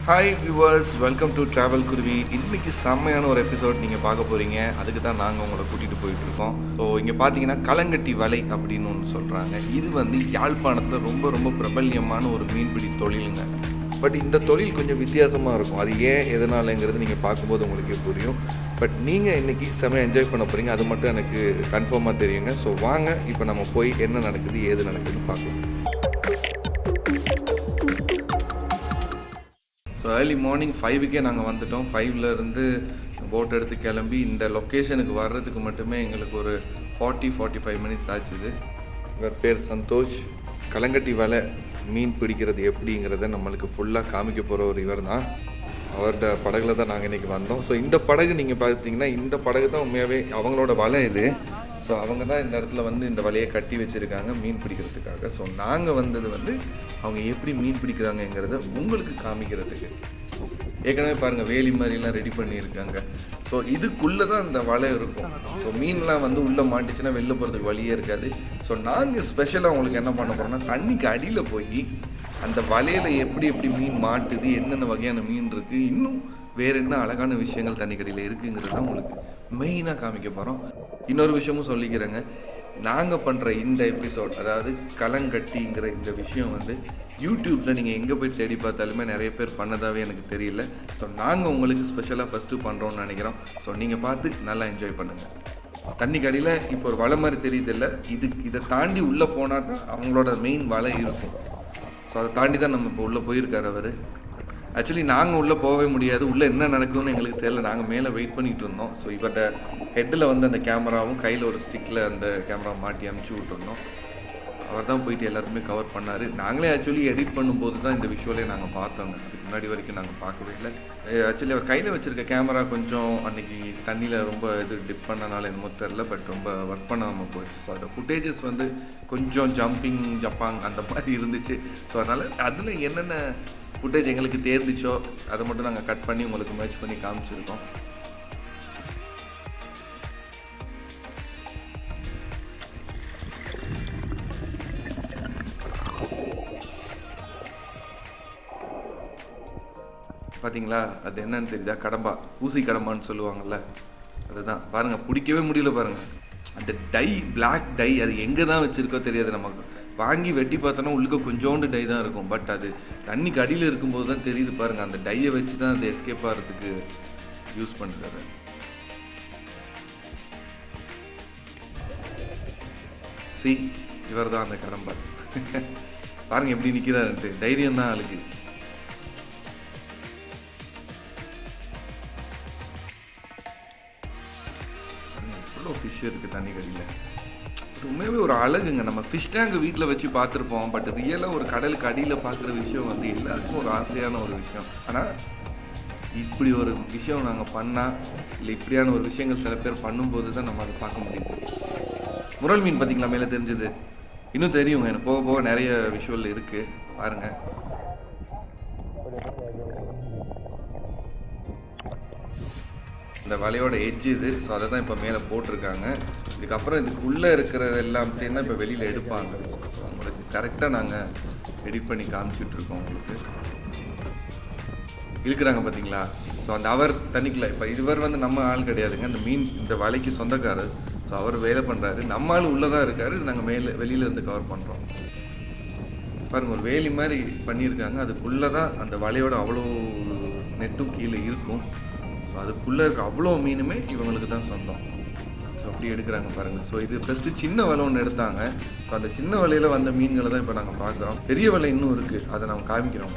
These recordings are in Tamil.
Hi viewers, welcome to TravelKuruvi. இன்றைக்கி செம்மையான ஒரு எபிசோட் நீங்கள் பார்க்க போகிறீங்க. அதுக்கு தான் நாங்கள் உங்களை கூட்டிகிட்டு போயிட்டுருக்கோம். ஸோ இங்கே பார்த்தீங்கன்னா கலங்கட்டி வலை அப்படின்னு ஒன்று சொல்கிறாங்க. இது வந்து யாழ்ப்பாணத்தில் ரொம்ப ரொம்ப பிரபல்யமான ஒரு மீன்பிடி தொழிலுங்க. பட் இந்த தொழில் கொஞ்சம் வித்தியாசமாக இருக்கும். அது ஏன் எதனாலங்கிறது நீங்கள் பார்க்கும்போது உங்களுக்கே புரியும். பட் நீங்கள் இன்றைக்கி செம்மையாக என்ஜாய் பண்ண போகிறீங்க, அது மட்டும் எனக்கு கன்ஃபார்மாக தெரியுங்க. ஸோ வாங்க இப்போ நம்ம போய் என்ன நடக்குது ஏது நடக்குதுன்னு பார்க்கலாம். ஸோ ஏர்லி மார்னிங் 5க்கே நாங்கள் வந்துட்டோம். 5லேருந்து போட் எடுத்து கிளம்பி இந்த லொக்கேஷனுக்கு வர்றதுக்கு மட்டுமே எங்களுக்கு ஒரு 40-45 மினிட்ஸ் ஆச்சுது. இவர் பேர் சந்தோஷ். கலங்கட்டி வலை மீன் பிடிக்கிறது எப்படிங்கிறத நம்மளுக்கு ஃபுல்லாக காமிக்க போகிற ஒரு இவர் தான். அவரோட படகுல தான் நாங்கள் இன்றைக்கி வந்தோம். ஸோ இந்த படகு நீங்கள் பார்த்தீங்கன்னா இந்த படகு தான் உண்மையாகவே அவங்களோட வலை இது. ஸோ அவங்க தான் இந்த இடத்துல வந்து இந்த வலையை கட்டி வச்சுருக்காங்க மீன் பிடிக்கிறதுக்காக. ஸோ நாங்கள் வந்தது வந்து அவங்க எப்படி மீன் பிடிக்கிறாங்கங்கிறத உங்களுக்கு காமிக்கிறதுக்கு. ஏற்கனவே பாருங்கள் வேலி மாதிரிலாம் ரெடி பண்ணியிருக்காங்க. ஸோ இதுக்குள்ளே தான் இந்த வலை இருக்கும். ஸோ மீன்லாம் வந்து உள்ளே மாட்டிச்சுன்னா வெளில போகிறதுக்கு வழியே இருக்காது. ஸோ நாங்கள் ஸ்பெஷலாக உங்களுக்கு என்ன பண்ண போகிறோம்னா தண்ணிக்கு அடியில் போய் அந்த வலையில் எப்படி எப்படி மீன் மாட்டுது, என்னென்ன வகையான மீன் இருக்குது, இன்னும் வேறு என்ன அழகான விஷயங்கள் தண்ணிக்கடியில் இருக்குங்கிறது தான் உங்களுக்கு மெயினாக காமிக்க போகிறோம். இன்னொரு விஷயமும் சொல்லிக்கிறேங்க, நாங்கள் பண்ணுற இந்த எபிசோட், அதாவது கலங்கட்டிங்கிற இந்த விஷயம் வந்து யூடியூப்பில் நீங்கள் எங்கே போய் தேடி பார்த்தாலுமே நிறைய பேர் பண்ணதாகவே எனக்கு தெரியல. ஸோ நாங்கள் உங்களுக்கு ஸ்பெஷலாக ஃபஸ்ட்டு பண்ணுறோன்னு நினைக்கிறோம். ஸோ நீங்கள் பார்த்து நல்லா என்ஜாய் பண்ணுங்கள். தண்ணிக்கடியில் இப்போ ஒரு வலை மாதிரி தெரியுதில்ல, இதை தாண்டி உள்ளே போனால் தான் அவங்களோட மெயின் வலை இருக்கும். ஸோ அதை தாண்டி தான் நம்ம இப்போ உள்ளே போயிருக்கார் அவர். ஆக்சுவலி நாங்கள் உள்ளே போகவே முடியாது, உள்ளே என்ன நடக்குதுன்னு எங்களுக்கு தெரியல. நாங்கள் மேலே வெயிட் பண்ணிகிட்டு இருந்தோம். ஸோ இவர்கிட்ட ஹெட்டில் வந்து அந்த கேமராவும் கையில் ஒரு ஸ்டிக்கில் அந்த கேமரா மாட்டி அமுச்சு விட்டுருந்தோம். அவர் தான் போயிட்டு எல்லாருமே கவர் பண்ணார். நாங்களே ஆக்சுவலி எடிட் பண்ணும்போது தான் இந்த விஷுவலே நாங்கள் பார்த்தோங்க. அதுக்கு முன்னாடி வரைக்கும் நாங்கள் பார்க்கவே இல்லை. ஆக்சுவலி அவர் கையில் வச்சுருக்க கேமரா கொஞ்சம் அன்றைக்கி தண்ணியில் ரொம்ப டிப் பண்ணனால என்னமோ தெரில, பட் ரொம்ப ஒர்க் பண்ணாமல் போயிடுச்சு. ஸோ அதோட ஃபுட்டேஜஸ் வந்து கொஞ்சம் ஜப்பாங் அந்த மாதிரி இருந்துச்சு. ஸோ அதனால் அதில் என்னென்ன ஃபுட்டேஜ் எங்களுக்கு தேர்ந்துச்சோ அதை மட்டும் நாங்கள் கட் பண்ணி உங்களுக்கு மேட்ச் பண்ணி காமிச்சிருக்கோம். பார்த்தீங்களா, அது என்னன்னு தெரியுதா? கடம்பா, ஊசி கடம்பான்னு சொல்லுவாங்கள்ல, அதுதான். பாருங்கள், பிடிக்கவே முடியல பாருங்கள். அந்த டை, பிளாக் டை, அது எங்கே தான் வச்சுருக்கோ தெரியாது. நமக்கு வாங்கி வெட்டி பார்த்தோன்னா உள்ளுக்க கொஞ்சோண்டு டை தான் இருக்கும். பட் அது தண்ணிக்கு அடியில் இருக்கும்போது தான் தெரியுது பாருங்கள். அந்த டையை வச்சு தான் அது எஸ்கேப் ஆகிறதுக்கு யூஸ் பண்ணுறாரு. சி, இவர் தான் அந்த கடம்பா. பாருங்கள் எப்படி நிற்கிறாருன்ட்டு. தைரியம் தான் ஆளுக்கு. எவ்வளோ ஃபிஷ் இருக்குது தண்ணிக்கடியில். உண்மையாகவே ஒரு அழகுங்க. நம்ம ஃபிஷ் டேங்க் வீட்டில் வச்சு பார்த்துருப்போம். பட் ரியலாக ஒரு கடலுக்கு அடியில் பார்க்குற விஷயம் வந்து எல்லாருக்கும் ஒரு ஆசையான ஒரு விஷயம். ஆனால் இப்படி ஒரு விஷயம் நாங்கள் பண்ணால், இல்லை இப்படியான ஒரு விஷயங்கள் சில பேர் பண்ணும்போது தான் நம்ம அதை பார்க்க முடியுது. முரல் மீன் பார்த்திங்களா மேலே தெரிஞ்சது? இன்னும் தெரியுங்க, எனக்கு போக போக நிறைய விஷுவல் இருக்குது பாருங்கள். இந்த வலையோட எட்ஜ் இது. ஸோ அதை தான் இப்போ மேலே போட்டிருக்காங்க. இதுக்கப்புறம் இதுக்குள்ளே இருக்கிறது எல்லாம் அப்படின்னா இப்போ வெளியில் எடுப்பாங்க. ஸோ உங்களுக்கு கரெக்டாக நாங்கள் எடிட் பண்ணி காமிச்சிட்ருக்கோம். உங்களுக்கு இழுக்கிறாங்க பார்த்தீங்களா? ஸோ அந்த அவர் தண்ணிக்குள்ள இப்போ இதுவர் வந்து நம்ம ஆள் கிடையாதுங்க, அந்த மீன் இந்த வலைக்கு சொந்தக்காரர். ஸோ அவர் வேலை பண்ணுறாரு, நம்ம ஆள் உள்ளே தான் இருக்கார். நாங்கள் வெளியில் இருந்து கவர் பண்ணுறோம். பாருங்கள், ஒரு வேலி மாதிரி பண்ணியிருக்காங்க. அதுக்குள்ளே தான் அந்த வலையோட அவ்வளோ நெட்டும் கீழே இருக்கும். ஸோ அதுக்குள்ளே இருக்க அவ்வளோ மீனுமே இவங்களுக்கு தான் சொந்தம். ஸோ அப்படி எடுக்கிறாங்க பாருங்கள். ஸோ இது ஃபஸ்ட்டு சின்ன வலை ஒன்று எடுத்தாங்க. ஸோ அந்த சின்ன வலையில் வந்த மீன்களை தான் இப்போ நாங்கள் பார்க்குறோம். பெரிய வலை இன்னும் இருக்குது, அதை நாங்கள் காமிக்கிறோம்.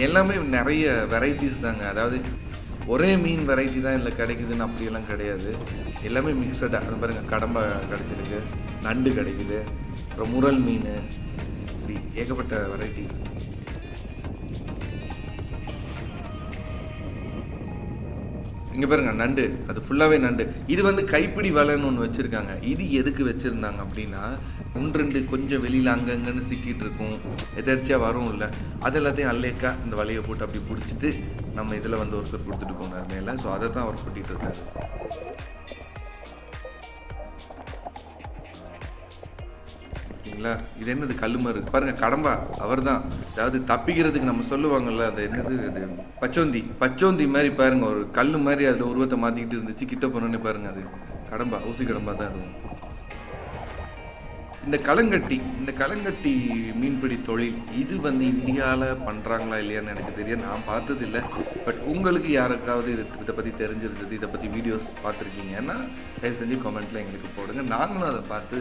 எல்லாமே நிறைய வெரைட்டிஸ் தாங்க. அதாவது ஒரே மீன் வெரைட்டி தான் இல்லை கிடைக்குதுன்னு அப்படியெல்லாம் கிடையாது. எல்லாமே மிக்சடாக. அது பாருங்கள், கடம்பா கிடச்சிருக்கு, நண்டு கிடைக்குது, அப்புறம் முரல் மீன், இப்படி ஏகப்பட்ட வெரைட்டி. இங்கே பாருங்கள், நண்டு, அது ஃபுல்லாகவே நண்டு. இது வந்து கைப்பிடி வலைன்னு ஒன்று வச்சுருக்காங்க. இது எதுக்கு வச்சுருந்தாங்க அப்படின்னா, 1-2 கொஞ்சம் வெளியில் அங்கங்கன்னு சிக்கிட்டு இருக்கும், எதர்ச்சியாக வரும் இல்லை, அது எல்லாத்தையும் அல்லேக்கா இந்த வலையை போட்டு அப்படி பிடிச்சிட்டு நம்ம இதில் வந்து ஒருத்தர் கொடுத்துட்டு போனார் மேலே. ஸோ அதை தான் அவர் கூட்டிகிட்டு இருக்காரு. பார்த்தீங்களா? இது என்னது கல் மாதிரி இருக்குது பாருங்கள், கடம்பா அவர் தான். அதாவது தப்பிக்கிறதுக்கு நம்ம சொல்லுவாங்கள்ல, அது என்னது, அது பச்சோந்தி மாதிரி பாருங்கள், ஒரு கல் மாதிரி அதில் உருவத்தை மாற்றிக்கிட்டு இருந்துச்சு. கிட்ட போனோன்னே பாருங்கள், அது கடம்பா, ஊசி கடம்பா தான் இருக்கும். இந்த கலங்கட்டி மீன்பிடி தொழில் இது வந்து இந்தியாவில் பண்ணுறாங்களா இல்லையான்னு எனக்கு தெரியும், நான் பார்த்ததில்லை. பட் உங்களுக்கு யாருக்காவது இதை பற்றி தெரிஞ்சிருந்தது, இதை பற்றி வீடியோஸ் பார்த்துருக்கீங்கன்னா தயவு செஞ்சு கமெண்ட்டில் எங்களுக்கு போடுங்க. நாங்களும் அதை பார்த்து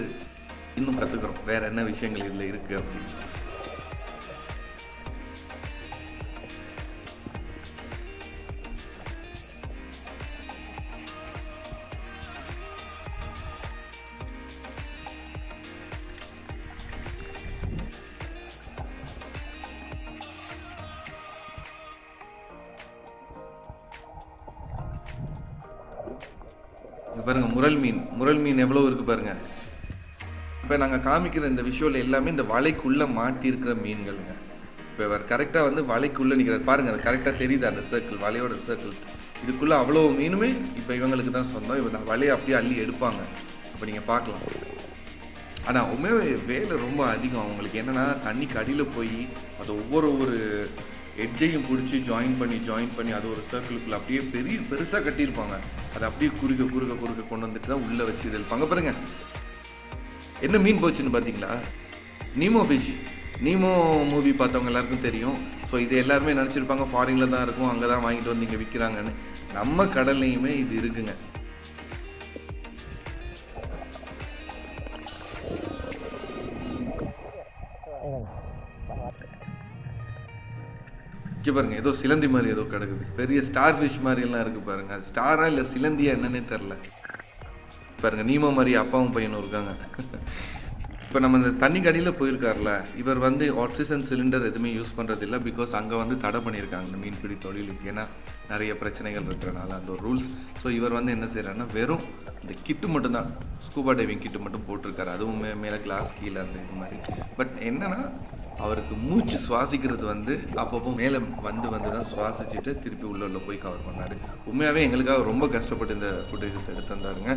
இன்னும் கற்றுக்குறோம் வேறு என்ன விஷயங்கள் இதில் இருக்குது அப்படின்னு. பாருங்கள், முரல் மீன் எவ்வளோ இருக்குது பாருங்கள். இப்போ நாங்கள் காமிக்கிற இந்த விஷுவல் எல்லாமே இந்த வலைக்குள்ளே மாட்டியிருக்கிற மீன்களுங்க. இப்போ அவர் கரெக்டாக வந்து வலைக்குள்ளே நிற்கிறார் பாருங்கள், அது கரெக்டாக தெரியுது, அந்த சர்க்கிள், வலையோட சர்க்கிள். இதுக்குள்ளே அவ்வளோ மீனுமே இப்போ இவங்களுக்கு தான் சொந்தம். இப்போ நான் வலையை அப்படியே அள்ளி எடுப்பாங்க, இப்போ நீங்கள் பார்க்கலாம். ஆனால் உண்மையாகவே வேலை ரொம்ப அதிகம் அவங்களுக்கு. என்னென்னா தண்ணிக்கு அடியில் போய் அதை ஒவ்வொரு எட்ஜையும் பிடிச்சி ஜாயின் பண்ணி அது ஒரு சர்க்கிளுக்குள்ளே அப்படியே பெருசாக கட்டியிருப்பாங்க. அதை அப்படியே குறுக்க கொண்டு வந்துட்டு தான் உள்ளே வச்சு இது இருப்பாங்க. பாருங்க என்ன மீன் போச்சுன்னு பார்த்தீங்களா? Nemo fish. நீமோ மூவி பார்த்தவங்க எல்லாருக்கும் தெரியும். ஸோ இது எல்லாருமே நினச்சிருப்பாங்க ஃபாரினில் தான் இருக்கும், அங்கே தான் வாங்கிட்டு வந்து இங்கே விற்கிறாங்கன்னு. நம்ம கடல்லையுமே இது இருக்குங்க. பாருங்க, ஏதோ சிலந்தி மாதிரி ஏதோ கிடக்குது, பெரிய ஸ்டார் ஃபிஷ் மாதிரி எல்லாம் இருக்கு பாருங்க. அது ஸ்டாரா இல்லை சிலந்தியா என்னன்னே தெரில. பாருங்க, நீமோ மாதிரி அப்பாவும் பையனும் இருக்காங்க. இப்போ நம்ம இந்த தண்ணி கடியில் போயிருக்காருல, இவர் வந்து ஆக்சிஜன் சிலிண்டர் எதுவுமே யூஸ் பண்ணுறதில்ல. பிகாஸ் அங்கே வந்து தடை பண்ணியிருக்காங்க இந்த மீன்பிடி தொழிலுக்கு. ஏன்னா நிறைய பிரச்சனைகள் இருக்கிறனால அந்த ஒரு ரூல்ஸ். ஸோ இவர் வந்து என்ன செய்கிறாருன்னா வெறும் இந்த கிட்டு மட்டும்தான், ஸ்கூபா டைவிங் கிட்டு மட்டும் போட்டிருக்காரு. அதுவும் மேலே கிளாஸ் கீழே அந்த இது மாதிரி. பட் என்னன்னா அவருக்கு மூச்சு சுவாசிக்கிறது வந்து அப்பப்போ மேலே வந்து தான் சுவாசிச்சுட்டு திருப்பி உள்ள போய் கவர் பண்ணார். உண்மையாகவே எங்களுக்காக ரொம்ப கஷ்டப்பட்டு இந்த ஃபுட்டேஜஸ் எடுத்து வந்தாருங்க.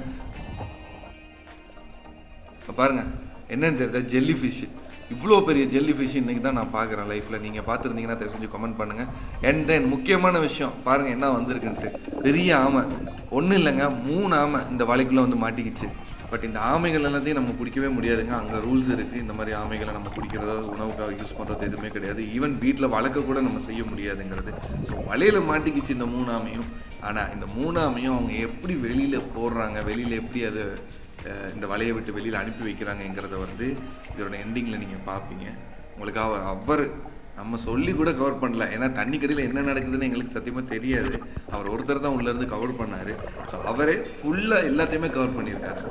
இப்போ பாருங்கள் என்னன்னு தெரியுதா, ஜெல்லி ஃபிஷ்ஷு. இவ்வளோ பெரிய ஜெல்லி ஃபிஷ் இன்றைக்கி தான் நான் பார்க்குறேன் லைஃப்பில். நீங்கள் பார்த்துருந்தீங்கன்னா தயவு செஞ்சு கமெண்ட் பண்ணுங்கள். அண்ட் தென் முக்கியமான விஷயம் பாருங்கள் என்ன வந்திருக்குன்ட்டு. பெரிய ஆமை ஒன்றும் இல்லைங்க, 3 ஆமை இந்த வலைக்குள்ளே வந்து மாட்டிக்கிச்சு. பட் இந்த ஆமைகள் எல்லாத்தையும் நம்ம பிடிக்கவே முடியாதுங்க, அங்கே ரூல்ஸ் இருக்குது. இந்த மாதிரி ஆமைகளை நம்ம பிடிக்கிறதோ உணவுக்காக யூஸ் பண்ணுறது எதுவுமே கிடையாது. ஈவன் வீட்டில் வளர்க்க கூட நம்ம செய்ய முடியாதுங்கிறது. ஸோ வலையில் மாட்டிக்கிச்சு இந்த 3 ஆமையும். ஆனால் இந்த 3 ஆமையும் அவங்க எப்படி வெளியில் போடுறாங்க, வெளியில் எப்படி அதை இந்த வலையை விட்டு வெளியில் அனுப்பி வைக்கிறாங்கங்கிறத வந்து இதோட எண்டிங்கில் நீங்கள் பார்ப்பீங்க. உங்களுக்காக அவர் நம்ம சொல்லி கூட கவர் பண்ணல, ஏன்னா தண்ணி கடியில் என்ன நடக்குதுன்னு எங்களுக்கு சத்தியமாக தெரியாது. அவர் ஒருத்தர் தான் உள்ளேருந்து கவர் பண்ணார். ஸோ அவரே ஃபுல்லாக எல்லாத்தையுமே கவர் பண்ணியிருக்காரு.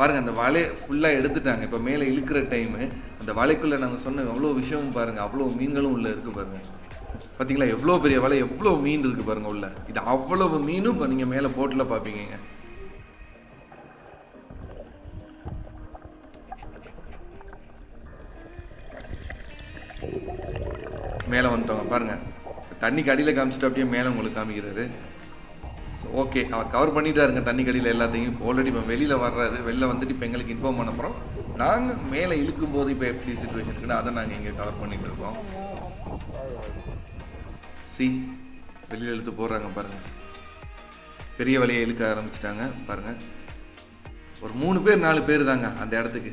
பாருங்கள், அந்த வலையை ஃபுல்லாக எடுத்துட்டாங்க. இப்போ மேலே இழுக்கிற டைமு அந்த வலைக்குள்ளே நாங்கள் சொன்ன எவ்வளோ விஷயமும் பாருங்கள், அவ்வளோ மீன்களும் உள்ளே இருக்குது பாருங்கள். பார்த்தீங்களா எவ்வளோ பெரிய வலை, எவ்வளோ மீன் இருக்குது பாருங்கள் உள்ள. இது அவ்வளவு மீனும் இப்போ நீங்கள் மேலே போட்டில் பார்ப்பீங்க. மேலே வந்துட்டோங்க பாருங்கள், தண்ணி கடியில் காமிச்சிட்டு அப்படியே மேலே உங்களுக்கு காமிக்கிறாரு. ஸோ ஓகே, அவர் கவர் பண்ணிட்டாருங்க தண்ணி கடியில் எல்லாத்தையும். ஆல்ரெடி இப்போ வெளியில் வர்றாரு. வெளில வந்துட்டு இப்போ எங்களுக்கு இன்ஃபார்ம் பண்ண போகிறோம். நாங்கள் மேலே இழுக்கும் போது இப்போ எப்படி சிச்சுவேஷன் இருக்குன்னு அதை நாங்கள் இங்கே கவர் பண்ணிகிட்டு இருக்கோம். வெளியில் இழுத்து போடுறாங்க பாருங்கள், பெரிய வலையை இழுக்க ஆரம்பிச்சிட்டாங்க பாருங்கள். ஒரு 3 பேர் 4 பேர் தாங்க அந்த இடத்துக்கு.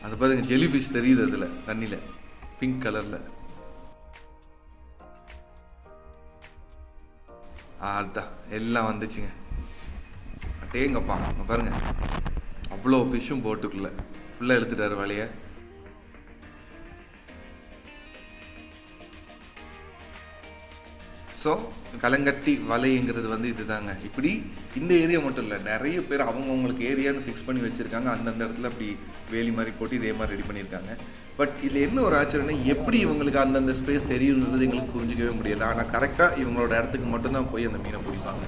அது பாருங்க, ஜெல்லி ஃபிஷ் தெரியுது அதில் தண்ணியில் பிங்க் கலரில். அதுதான் எல்லாம் வந்துச்சுங்க. அட்டேங்கப்பா பாருங்க, அவ்வளோ ஃபிஷ்ஷும் போட்டுக்குள்ள ஃபுல்லாக எடுத்துட்டாரு வலையை. ஸோ கலங்கட்டி வலைங்கிறது வந்து இதுதாங்க. இப்படி இந்த ஏரியா மட்டும் இல்லை, நிறைய பேர் அவங்கவுங்களுக்கு ஏரியான்னு ஃபிக்ஸ் பண்ணி வச்சுருக்காங்க. அந்தந்த இடத்துல அப்படி வேலி மாதிரி போட்டு இதே மாதிரி ரெடி பண்ணியிருக்காங்க. பட் இதில் என்ன ஒரு ஆச்சரியம்னா, எப்படி இவங்களுக்கு அந்தந்த ஸ்பேஸ் தெரியுன்றது எங்களுக்கு புரிஞ்சிக்கவே முடியலை. ஆனால் கரெக்டாக இவங்களோட இடத்துக்கு மட்டும்தான் போய் அந்த மீனை பிடிப்பாங்க.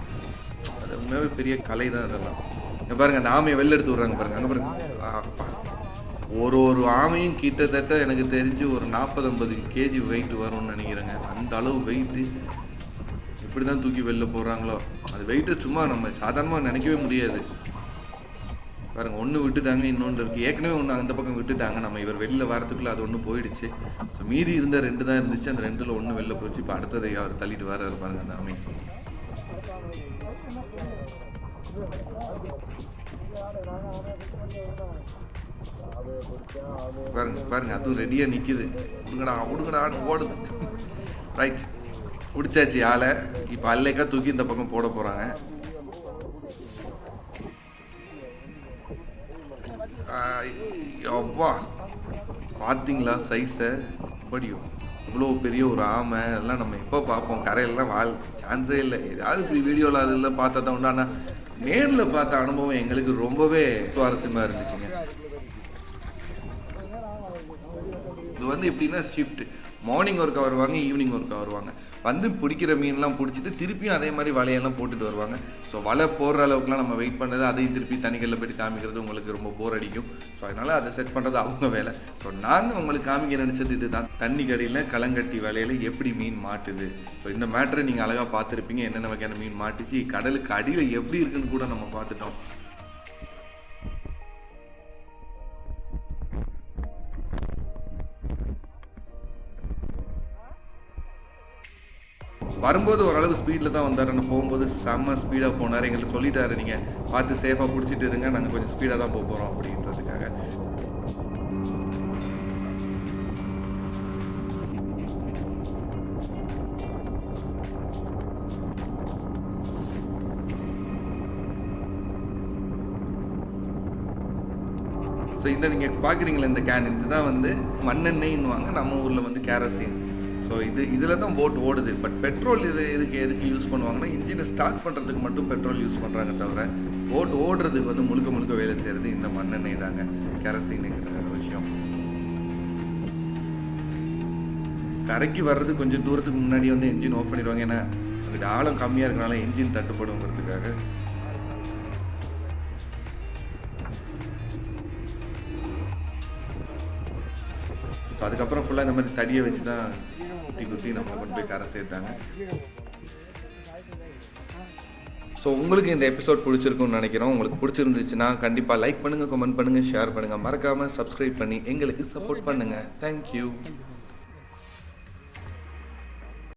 அது உண்மையாகவே பெரிய கலை தான் அதெல்லாம். இங்கே பாருங்கள், அந்த ஆமையை வெளில எடுத்து விட்றாங்க பாருங்கள். அங்கே பாருங்கள், ஒரு ஆமையும் கிட்டத்தட்ட எனக்கு தெரிஞ்சு ஒரு 40-50 கேஜி வெயிட் வரும்னு நினைக்கிறேங்க. அந்த அளவு வெயிட்டு எப்படி தான் தூக்கி வெளில போடுறாங்களோ. அது வெயிட்டு சும்மா நம்ம சாதாரணமாக நினைக்கவே முடியாது. பாருங்க, ஒன்று விட்டுட்டாங்க, இன்னொன்று இருக்குது. ஏற்கனவே ஒன்று அந்த பக்கம் விட்டுட்டாங்க. நம்ம இவர் வெளில வரத்துக்குள்ளே அது ஒன்று போயிடுச்சு. ஸோ மீதி இருந்த 2 தான் இருந்துச்சு. அந்த 2ல் ஒன்று வெளில போச்சு. இப்போ அடுத்ததை அவர் தள்ளிட்டு வர இருப்பாருங்க அந்த ஆமை. பாருங்க அதுவும் ரெடியாக நிற்கிது. விடுங்கடான்னு ஓடுது. ரைட், பிடிச்சாச்சு ஆளை. இப்போ அல்லைக்கா தூக்கி இந்த பக்கம் போட போகிறாங்க. அப்பா பார்த்தீங்களா சைஸை? படியும் இவ்வளோ பெரிய ஒரு ஆமை எல்லாம் நம்ம எப்போ பார்ப்போம்? கரையிலலாம் சான்ஸே இல்லை. ஏதாவது இப்படி வீடியோவில் அதெல்லாம் பார்த்தா தான் உண்டு. ஆனால் நேரில் பார்த்த அனுபவம் எங்களுக்கு ரொம்பவே சுவாரஸ்யமாக இருந்துச்சுங்க. இது எப்படின்னா ஷிஃப்ட், மார்னிங் ஒர்க்கா வருவாங்க, ஈவினிங் ஒர்க்கா வருவாங்க. பிடிக்கிற மீன்லாம் பிடிச்சிட்டு திருப்பியும் அதே மாதிரி வலையெல்லாம் போட்டுட்டு வருவாங்க. ஸோ வலை போடுற அளவுக்குலாம் நம்ம வெயிட் பண்ணுறது, அதையும் திருப்பி தண்ணிகளில் போய்ட்டு காமிக்கிறது உங்களுக்கு ரொம்ப போர் அடிக்கும். ஸோ அதனால் அதை செட் பண்ணுறது அவங்க வேலை. ஸோ நாங்கள் உங்களுக்கு காமிக்க நினச்சது இதுதான், தண்ணி கடியில் கலங்கட்டி வலையில் எப்படி மீன் மாட்டுது. ஸோ இந்த மேட்டரை நீங்கள் அழகாக பார்த்துருப்பீங்க. என்னென்ன வகையான மீன் மாட்டுச்சு, கடலுக்கு அடியில் எப்படி இருக்குன்னு கூட நம்ம பார்த்துட்டோம். வரும்போது ஓரளவு ஸ்பீடில் தான் வந்தார். ஆனால் போகும்போது செம்ம ஸ்பீடாக போனார். எங்களுக்கு சொல்லிட்டாரு, நீங்கள் பார்த்து சேஃபாக பிடிச்சிட்டு இருங்க, நாங்கள் கொஞ்சம் ஸ்பீடாக தான் போக போகிறோம் அப்படின்றதுக்காக. ஸோ இந்த நீங்கள் பார்க்குறீங்களா இந்த கேன், இதுதான் மண்ணெண்ணெய்ன்னுவாங்க, நம்ம ஊரில் கேரசின். ஸோ இதில் தான் போட் ஓடுது. பட் பெட்ரோல் எதுக்கு யூஸ் பண்ணுவாங்கன்னா, இன்ஜினை ஸ்டார்ட் பண்ணுறதுக்கு மட்டும் பெட்ரோல் யூஸ் பண்ணுறாங்க தவிர போட் ஓடுறதுக்கு முழுக்க வேலை செய்கிறது இந்த மண்ணெண்ணெய் தாங்க, கெரசினுங்கிற விஷயம். கரைக்கு வர்றது கொஞ்சம் தூரத்துக்கு முன்னாடி என்ஜின் ஆஃப் பண்ணிடுவாங்க. ஏன்னா அதுக்கு ஆழம் கம்மியாக இருக்கனால என்ஜின் தட்டுப்படுங்கிறதுக்காக. ஸோ அதுக்கப்புறம் ஃபுல்லாக இந்த மாதிரி தடியை வச்சு தான் குத்தி நம்மளை கொண்டு போய் கரை சேர்த்தாங்க. ஸோ உங்களுக்கு இந்த எபிசோட் பிடிச்சிருக்குன்னு நினைக்கிறோம். உங்களுக்கு பிடிச்சிருந்துச்சுன்னா கண்டிப்பாக லைக் பண்ணுங்கள், கமெண்ட் பண்ணுங்கள், ஷேர் பண்ணுங்கள். மறக்காமல் சப்ஸ்கிரைப் பண்ணி எங்களுக்கு சப்போர்ட் பண்ணுங்கள். தேங்க்யூ.